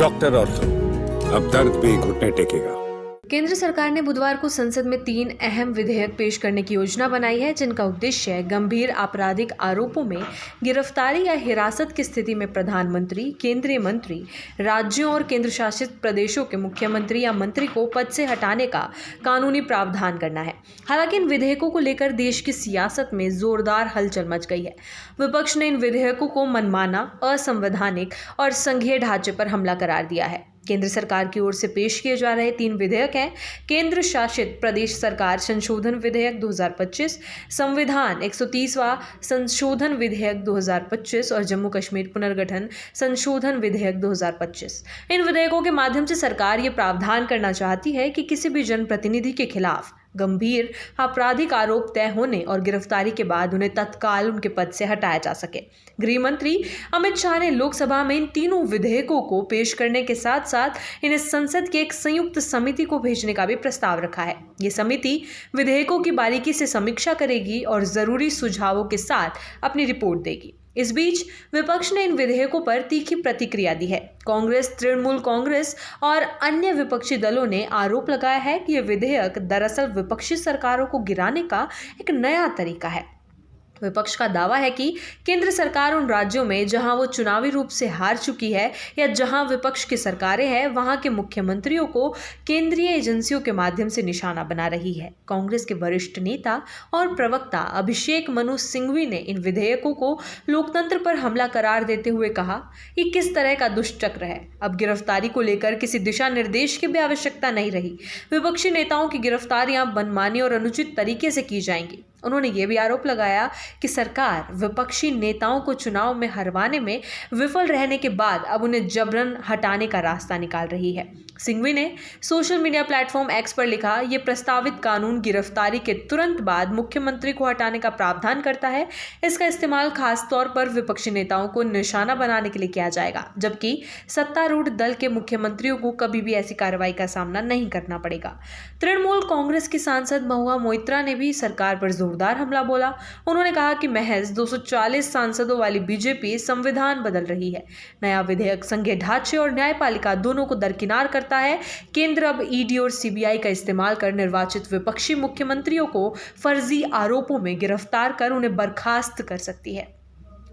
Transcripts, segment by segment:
Doctor ortho, अब दर्द भी घुटने टेकेगा। केंद्र सरकार ने बुधवार को संसद में 3 अहम विधेयक पेश करने की योजना बनाई है, जिनका उद्देश्य गंभीर आपराधिक आरोपों में गिरफ्तारी या हिरासत की स्थिति में प्रधानमंत्री, केंद्रीय मंत्री, राज्यों और केंद्र शासित प्रदेशों के मुख्यमंत्री या मंत्री को पद से हटाने का कानूनी प्रावधान करना है। हालांकि इन विधेयकों को लेकर देश की सियासत में जोरदार हलचल मच गई है। विपक्ष ने इन विधेयकों को मनमाना, असंवैधानिक और संघीय ढांचे पर हमला करार दिया है। केंद्र सरकार की ओर से पेश किए जा रहे 3 विधेयक हैं: केंद्र शासित प्रदेश सरकार संशोधन विधेयक 2025, संविधान 130वां संशोधन विधेयक 2025 और जम्मू कश्मीर पुनर्गठन संशोधन विधेयक 2025। इन विधेयकों के माध्यम से सरकार ये प्रावधान करना चाहती है कि किसी भी जनप्रतिनिधि के खिलाफ गंभीर आपराधिक आरोप तय होने और गिरफ्तारी के बाद उन्हें तत्काल उनके पद से हटाया जा सके। गृह मंत्री अमित शाह ने लोकसभा में इन तीनों विधेयकों को पेश करने के साथ साथ इन्हें संसद की एक संयुक्त समिति को भेजने का भी प्रस्ताव रखा है। ये समिति विधेयकों की बारीकी से समीक्षा करेगी और जरूरी सुझावों के साथ अपनी रिपोर्ट देगी। इस बीच विपक्ष ने इन विधेयकों पर तीखी प्रतिक्रिया दी है। कांग्रेस, तृणमूल कांग्रेस और अन्य विपक्षी दलों ने आरोप लगाया है कि ये विधेयक दरअसल विपक्षी सरकारों को गिराने का एक नया तरीका है। विपक्ष का दावा है कि केंद्र सरकार उन राज्यों में जहां वो चुनावी रूप से हार चुकी है या जहां विपक्ष की सरकारें हैं, वहां के मुख्यमंत्रियों को केंद्रीय एजेंसियों के माध्यम से निशाना बना रही है। कांग्रेस के वरिष्ठ नेता और प्रवक्ता अभिषेक मनु सिंघवी ने इन विधेयकों को लोकतंत्र पर हमला करार देते हुए कहा, ये किस तरह का दुष्चक्र है। अब गिरफ्तारी को लेकर किसी दिशा निर्देश की भी आवश्यकता नहीं रही। विपक्षी नेताओं की गिरफ्तारियां मनमानी और अनुचित तरीके से की जाएंगी। उन्होंने ये भी आरोप लगाया कि सरकार विपक्षी नेताओं को चुनाव में हरवाने में विफल रहने के बाद अब उन्हें जबरन हटाने का रास्ता निकाल रही है। सिंघवी ने सोशल मीडिया प्लेटफॉर्म एक्स पर लिखा, ये प्रस्तावित कानून गिरफ्तारी के तुरंत बाद मुख्यमंत्री को हटाने का प्रावधान करता है। इसका इस्तेमाल खास तौर पर विपक्षी नेताओं को निशाना बनाने के लिए किया जाएगा, जबकि सत्तारूढ़ दल के मुख्यमंत्रियों को कभी भी ऐसी कार्रवाई का सामना नहीं करना पड़ेगा। तृणमूल कांग्रेस की सांसद महुआ मोइत्रा ने भी सरकार पर जोरदार हमला बोला। उन्होंने कहा कि महज 240 सांसदों वाली बीजेपी संविधान बदल रही है। नया विधेयक संघीय ढांचे और न्यायपालिका दोनों को दरकिनार करता है। केंद्र अब ईडी और सीबीआई का इस्तेमाल कर निर्वाचित विपक्षी मुख्यमंत्रियों को फर्जी आरोपों में गिरफ्तार कर उन्हें बर्खास्त कर सकती है,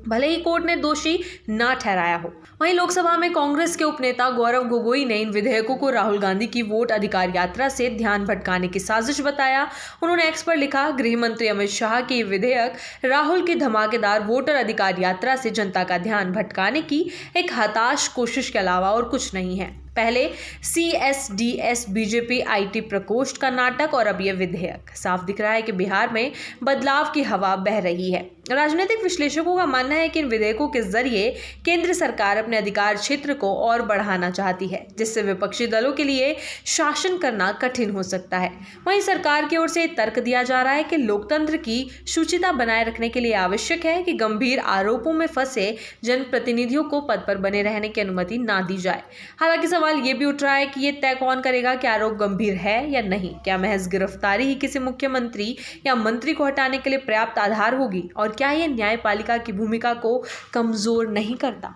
भले ही कोर्ट ने दोषी ना ठहराया हो। वहीं लोकसभा में कांग्रेस के उपनेता गौरव गोगोई ने इन विधेयकों को राहुल गांधी की वोट अधिकार यात्रा से ध्यान भटकाने की साजिश बताया। उन्होंने एक्स पर लिखा, गृह मंत्री अमित शाह की विधेयक राहुल की धमाकेदार वोटर अधिकार यात्रा से जनता का ध्यान भटकाने की एक हताश कोशिश के अलावा और कुछ नहीं है। पहले CSDS बीजेपी IT प्रकोष्ठ का नाटक और अब यह विधेयक। साफ दिख रहा है कि बिहार में बदलाव की हवा बह रही है। राजनीतिक विश्लेषकों का मानना है कि इन विधेयकों के जरिए केंद्र सरकार अपने अधिकार क्षेत्र को और बढ़ाना चाहती है, जिससे विपक्षी दलों के लिए शासन करना कठिन हो सकता है। वहीं सरकार की ओर से तर्क दिया जा रहा है कि लोकतंत्र की शुचिता बनाए रखने के लिए आवश्यक है कि गंभीर आरोपों में फंसे जनप्रतिनिधियों को पद पर बने रहने की अनुमति ना दी जाए। हालांकि सवाल ये भी उठ रहा है कि ये तय कौन करेगा कि आरोप गंभीर है या नहीं। क्या महज गिरफ्तारी ही किसी मुख्यमंत्री या मंत्री को हटाने के लिए पर्याप्त आधार होगी, और क्या ये न्यायपालिका की भूमिका को कमजोर नहीं करता।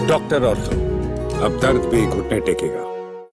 डॉक्टर ऑर्थो, अब दर्द भी घुटने टेकेगा।